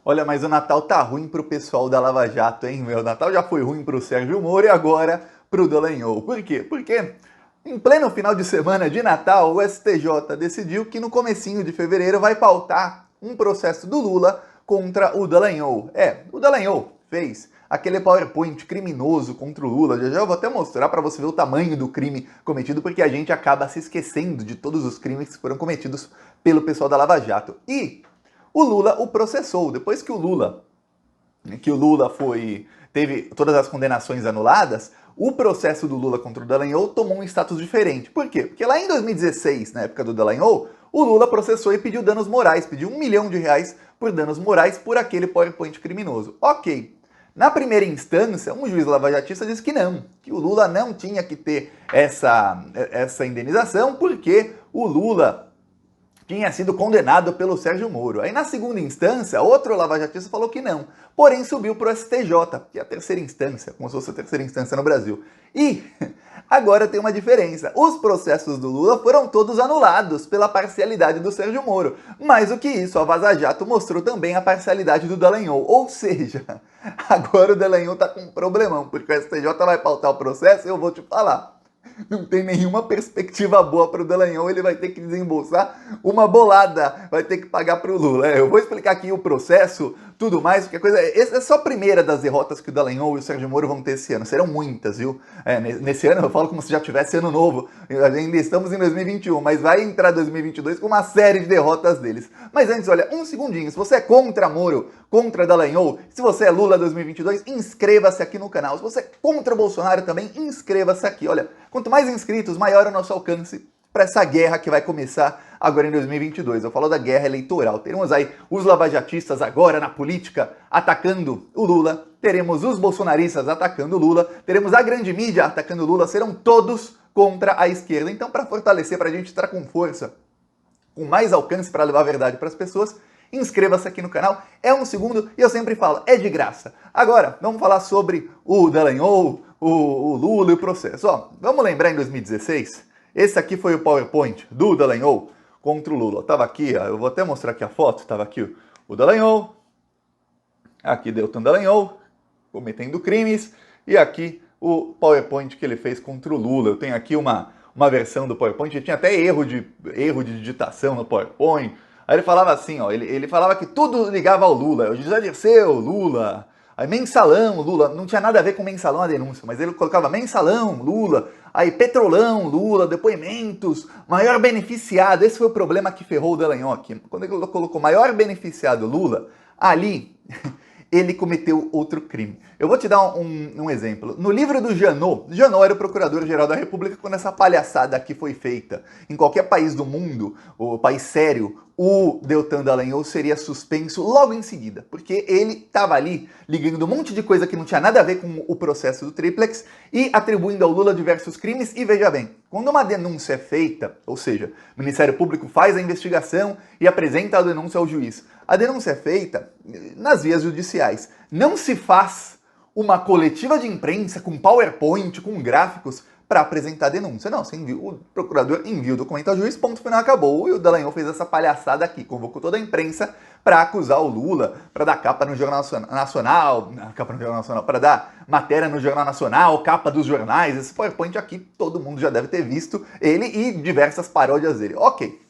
Olha, mas o Natal tá ruim pro pessoal da Lava Jato, hein, meu? O Natal já foi ruim pro Sérgio Moro e agora pro Dallagnol. Por quê? Porque em pleno final de semana de Natal, o STJ decidiu que no comecinho de fevereiro vai pautar um processo do Lula contra o Dallagnol. O Dallagnol fez aquele PowerPoint criminoso contra o Lula. Já eu vou até mostrar para você ver o tamanho do crime cometido, porque a gente acaba se esquecendo de todos os crimes que foram cometidos pelo pessoal da Lava Jato. E o Lula o processou. Depois que o Lula teve todas as condenações anuladas, o processo do Lula contra o Dallagnol tomou um status diferente. Por quê? Porque lá em 2016, na época do Dallagnol, o Lula processou e pediu danos morais, pediu R$ 1 milhão por danos morais por aquele PowerPoint criminoso. Ok. Na primeira instância, um juiz lavajatista disse que não, que o Lula não tinha que ter essa indenização porque o Lula tinha sido condenado pelo Sérgio Moro. Aí na segunda instância, outro lavajatista falou que não, porém subiu para o STJ, que é a terceira instância, como se fosse a terceira instância no Brasil. E agora tem uma diferença, os processos do Lula foram todos anulados pela parcialidade do Sérgio Moro. Mais do que isso, a Vaza Jato mostrou também a parcialidade do Dallagnol, ou seja, agora o Dallagnol tá com um problemão, porque o STJ vai pautar o processo e eu vou te falar. Não tem nenhuma perspectiva boa para o Dallagnol, ele vai ter que desembolsar uma bolada, vai ter que pagar para o Lula. Eu vou explicar aqui o processo, tudo mais, porque essa é só a primeira das derrotas que o Dallagnol e o Sérgio Moro vão ter esse ano. Serão muitas, viu? Nesse ano eu falo como se já tivesse ano novo, ainda estamos em 2021, mas vai entrar 2022 com uma série de derrotas deles. Mas antes, olha, um segundinho, se você é contra Moro, contra Dallagnol, se você é Lula 2022, inscreva-se aqui no canal. Se você é contra o Bolsonaro também, inscreva-se aqui. Olha, quanto mais inscritos, maior é o nosso alcance para essa guerra que vai começar agora em 2022. Eu falo da guerra eleitoral. Teremos aí os lavajatistas agora na política atacando o Lula, teremos os bolsonaristas atacando o Lula, teremos a grande mídia atacando o Lula, serão todos contra a esquerda. Então, para fortalecer, para a gente estar com força, com mais alcance para levar a verdade para as pessoas, inscreva-se aqui no canal, é um segundo e eu sempre falo, é de graça. Agora, vamos falar sobre o Dallagnol, o Lula e o processo. Ó, vamos lembrar em 2016, esse aqui foi o PowerPoint do Dallagnol contra o Lula. Tava aqui, ó, eu vou até mostrar aqui a foto, tava aqui o Dallagnol, aqui Deltan Dallagnol, cometendo crimes, e aqui o PowerPoint que ele fez contra o Lula. Eu tenho aqui uma versão do PowerPoint, tinha até erro de digitação no PowerPoint. Aí ele falava assim, ó, ele falava que tudo ligava ao Lula, o José Dirceu, Lula, aí mensalão, Lula, não tinha nada a ver com mensalão a denúncia, mas ele colocava mensalão, Lula, aí petrolão, Lula, depoimentos, maior beneficiado, esse foi o problema que ferrou o Dallagnol aqui. Quando ele colocou maior beneficiado, Lula, ali ele cometeu outro crime. Eu vou te dar um exemplo. No livro do Janot era o Procurador-Geral da República quando essa palhaçada aqui foi feita. Em qualquer país do mundo, o país sério, o Deltan Dallagnol seria suspenso logo em seguida, porque ele estava ali ligando um monte de coisa que não tinha nada a ver com o processo do Triplex e atribuindo ao Lula diversos crimes. E veja bem, quando uma denúncia é feita, ou seja, o Ministério Público faz a investigação e apresenta a denúncia ao juiz, a denúncia é feita nas vias judiciais. Não se faz uma coletiva de imprensa com PowerPoint, com gráficos, para apresentar a denúncia. Não, o procurador envia o documento ao juiz, ponto final, acabou. E o Dallagnol fez essa palhaçada aqui, convocou toda a imprensa para acusar o Lula, para dar capa no Jornal Nacional, para dar matéria no Jornal Nacional, capa dos jornais. Esse PowerPoint aqui todo mundo já deve ter visto, ele e diversas paródias dele. Ok.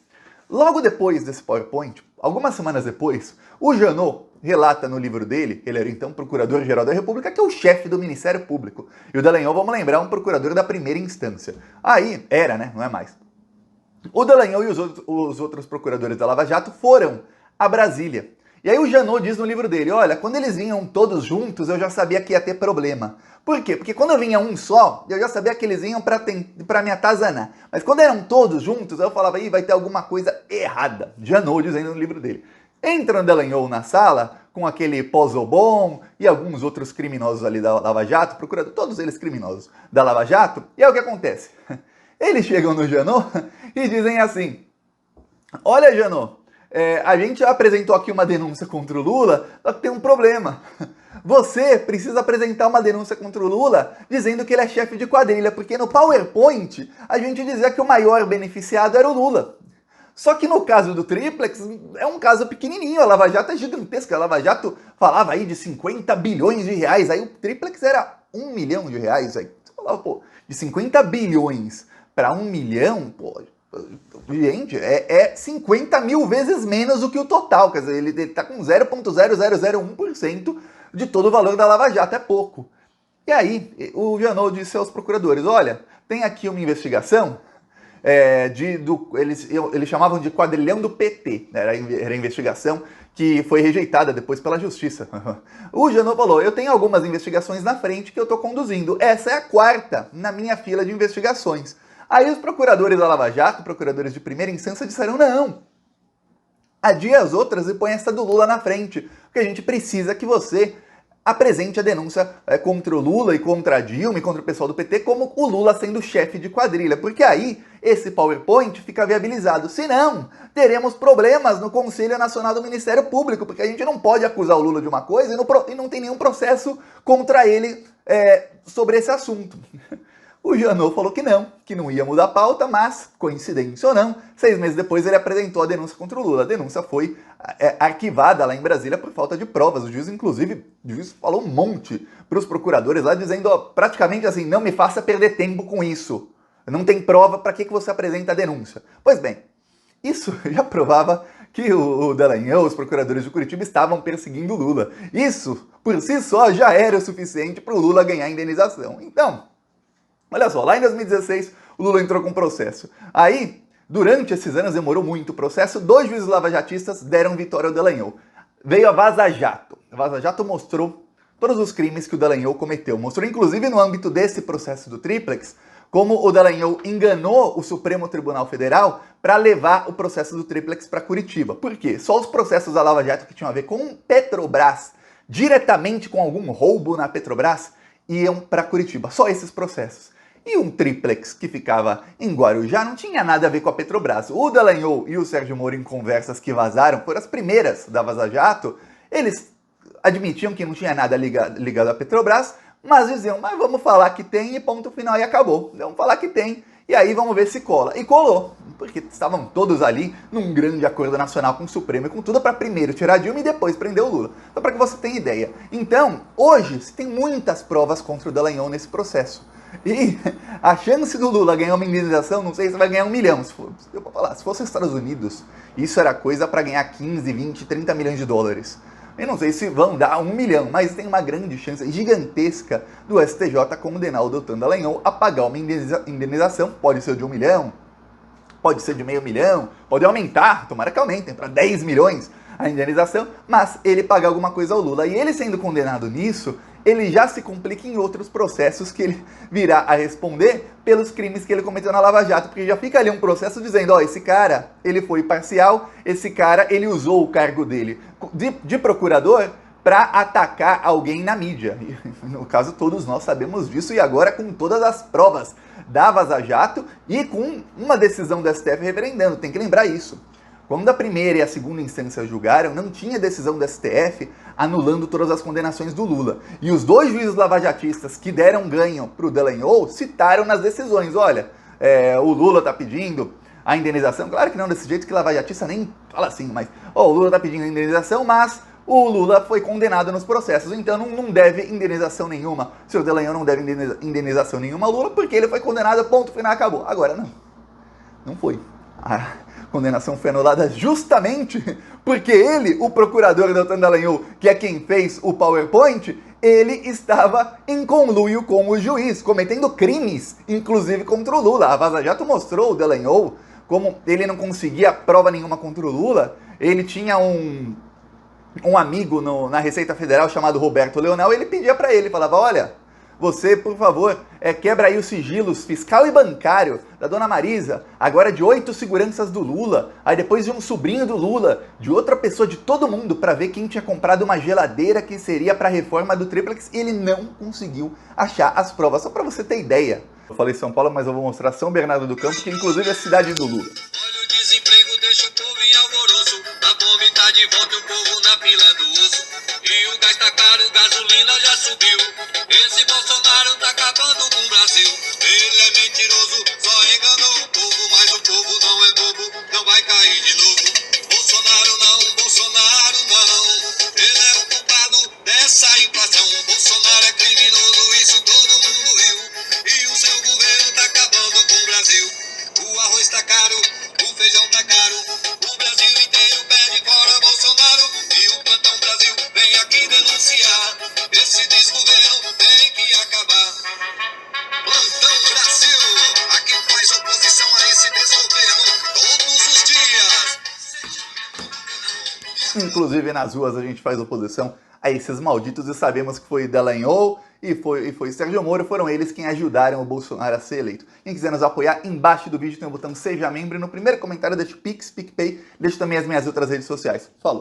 Logo depois desse PowerPoint, algumas semanas depois, o Janot relata no livro dele, ele era então Procurador-Geral da República, que é o chefe do Ministério Público. E o Dallagnol, vamos lembrar, um procurador da primeira instância. Aí, era, né? Não é mais. O Dallagnol e os outros procuradores da Lava Jato foram a Brasília. E aí o Janot diz no livro dele, olha, quando eles vinham todos juntos, eu já sabia que ia ter problema. Por quê? Porque quando vinha um só, eu já sabia que eles vinham para me atazanar. Mas quando eram todos juntos, eu falava, ih, vai ter alguma coisa errada. Janot dizendo no livro dele. Entra o Dallagnol na sala, com aquele Pozzobon e alguns outros criminosos ali da Lava Jato, procurando todos eles criminosos da Lava Jato, e é o que acontece. Eles chegam no Janot e dizem assim, olha, Janot, a gente apresentou aqui uma denúncia contra o Lula, só que tem um problema. Você precisa apresentar uma denúncia contra o Lula dizendo que ele é chefe de quadrilha, porque no PowerPoint a gente dizia que o maior beneficiado era o Lula. Só que no caso do triplex, é um caso pequenininho, a Lava Jato é gigantesca, a Lava Jato falava aí de 50 bilhões de reais, aí o triplex era 1 milhão de reais, aí você falava, pô, de 50 bilhões para 1 milhão, pô, gente, é 50 mil vezes menos do que o total, quer dizer, ele tá com 0,0001% de todo o valor da Lava Jato, é pouco. E aí, o Janot disse aos procuradores, olha, tem aqui uma investigação, eles chamavam de quadrilhão do PT, né? Era a investigação que foi rejeitada depois pela justiça. O Janot falou, eu tenho algumas investigações na frente que eu estou conduzindo, essa é a quarta na minha fila de investigações. Aí os procuradores da Lava Jato, procuradores de primeira instância, disseram, não, adia as outras e põe essa do Lula na frente, porque a gente precisa que você apresente a denúncia contra o Lula e contra a Dilma e contra o pessoal do PT como o Lula sendo chefe de quadrilha, porque aí esse PowerPoint fica viabilizado. Senão, teremos problemas no Conselho Nacional do Ministério Público, porque a gente não pode acusar o Lula de uma coisa e não tem nenhum processo contra ele sobre esse assunto. O Janot falou que não ia mudar a pauta, mas, coincidência ou não, 6 meses depois ele apresentou a denúncia contra o Lula. A denúncia foi arquivada lá em Brasília por falta de provas. O juiz falou um monte para os procuradores lá, dizendo praticamente assim, não me faça perder tempo com isso. Não tem prova, para que você apresenta a denúncia? Pois bem, isso já provava que o Dallagnol, os procuradores de Curitiba, estavam perseguindo o Lula. Isso, por si só, já era o suficiente para o Lula ganhar a indenização. Então, olha só, lá em 2016 o Lula entrou com um processo. Aí, durante esses anos, demorou muito o processo, 2 juízes lavajatistas deram vitória ao Dallagnol. Veio a Vaza Jato. A Vaza Jato mostrou todos os crimes que o Dallagnol cometeu. Mostrou, inclusive, no âmbito desse processo do triplex, como o Dallagnol enganou o Supremo Tribunal Federal para levar o processo do triplex para Curitiba. Por quê? Só os processos da Lava Jato que tinham a ver com Petrobras, diretamente com algum roubo na Petrobras, iam para Curitiba. Só esses processos. E um triplex que ficava em Guarujá não tinha nada a ver com a Petrobras. O Dallagnol e o Sérgio Moro, em conversas que vazaram, foram as primeiras da Vaza Jato, eles admitiam que não tinha nada ligado à Petrobras, mas diziam, mas vamos falar que tem e ponto final e acabou. Vamos falar que tem e aí vamos ver se cola. E colou, porque estavam todos ali num grande acordo nacional com o Supremo e com tudo para primeiro tirar a Dilma e depois prender o Lula. Só para que você tenha ideia. Então, hoje, se tem muitas provas contra o Dallagnol nesse processo. E a chance do Lula ganhar uma indenização, não sei se vai ganhar 1 milhão. Eu vou falar, se fosse os Estados Unidos, isso era coisa para ganhar 15, 20, 30 milhões de dólares. Eu não sei se vão dar 1 milhão, mas tem uma grande chance gigantesca do STJ condenar o Deltan Dallagnol a pagar uma indenização. Pode ser de 1 milhão, pode ser de meio milhão, pode aumentar, tomara que aumentem para 10 milhões a indenização, mas ele pagar alguma coisa ao Lula. E ele sendo condenado nisso, ele já se complica em outros processos que ele virá a responder pelos crimes que ele cometeu na Lava Jato, porque já fica ali um processo dizendo, ó, esse cara, ele foi parcial, esse cara, ele usou o cargo dele de procurador para atacar alguém na mídia. E, no caso, todos nós sabemos disso, e agora com todas as provas da Vaza Jato e com uma decisão do STF referendando, tem que lembrar isso. Quando a primeira e a segunda instância julgaram, não tinha decisão do STF anulando todas as condenações do Lula. E os 2 juízes lavajatistas que deram ganho para o Dallagnol citaram nas decisões, olha, o Lula está pedindo a indenização, claro que não desse jeito que lavajatista nem fala assim, mas o Lula está pedindo a indenização, mas o Lula foi condenado nos processos, então não deve indenização nenhuma. O senhor Dallagnol não deve indenização nenhuma ao Lula porque ele foi condenado, ponto final, acabou. Agora não foi. A condenação foi anulada justamente porque ele, o procurador Deltan Dallagnol, que é quem fez o PowerPoint, ele estava em conluio com o juiz, cometendo crimes, inclusive contra o Lula. A Vaza Jato mostrou o Dallagnol como ele não conseguia prova nenhuma contra o Lula. Ele tinha um amigo na Receita Federal chamado Roberto Leonel, ele pedia para ele, falava, olha, você, por favor, quebra aí os sigilos fiscal e bancário da dona Marisa, agora de 8 seguranças do Lula, aí depois de um sobrinho do Lula, de outra pessoa, de todo mundo, para ver quem tinha comprado uma geladeira que seria para a reforma do triplex, e ele não conseguiu achar as provas, só para você ter ideia. Eu falei São Paulo, mas eu vou mostrar São Bernardo do Campo, que inclusive é a cidade do Lula. Olha o desemprego, deixa o povo em alvoroço, a fome tá de volta, o povo na fila do osso, e o gás tá caro, gasolina já subiu. Esse Bolsonaro tá acabando com o Brasil. Ele é mentiroso, só enganou o povo, mas o povo não é bobo, não vai vai cair de novo. Bolsonaro não, ele é o culpado dessa inflação. Bolsonaro é criminoso, isso todo mundo viu. E o seu governo tá acabando com o Brasil. O arroz tá caro, o feijão tá caro. O Brasil inteiro pede fora Bolsonaro. E o Plantão Brasil vem aqui denunciar. Esse desgoverno tem que acabar. Plantão Brasil, aqui faz oposição a esse desgoverno todos os dias. Inclusive nas ruas a gente faz oposição a esses malditos e sabemos que foi Dallagnol e foi Sérgio Moro, foram eles quem ajudaram o Bolsonaro a ser eleito. Quem quiser nos apoiar, embaixo do vídeo tem o botão Seja Membro e no primeiro comentário deixa o Pix, PicPay, deixa também as minhas outras redes sociais. Falou!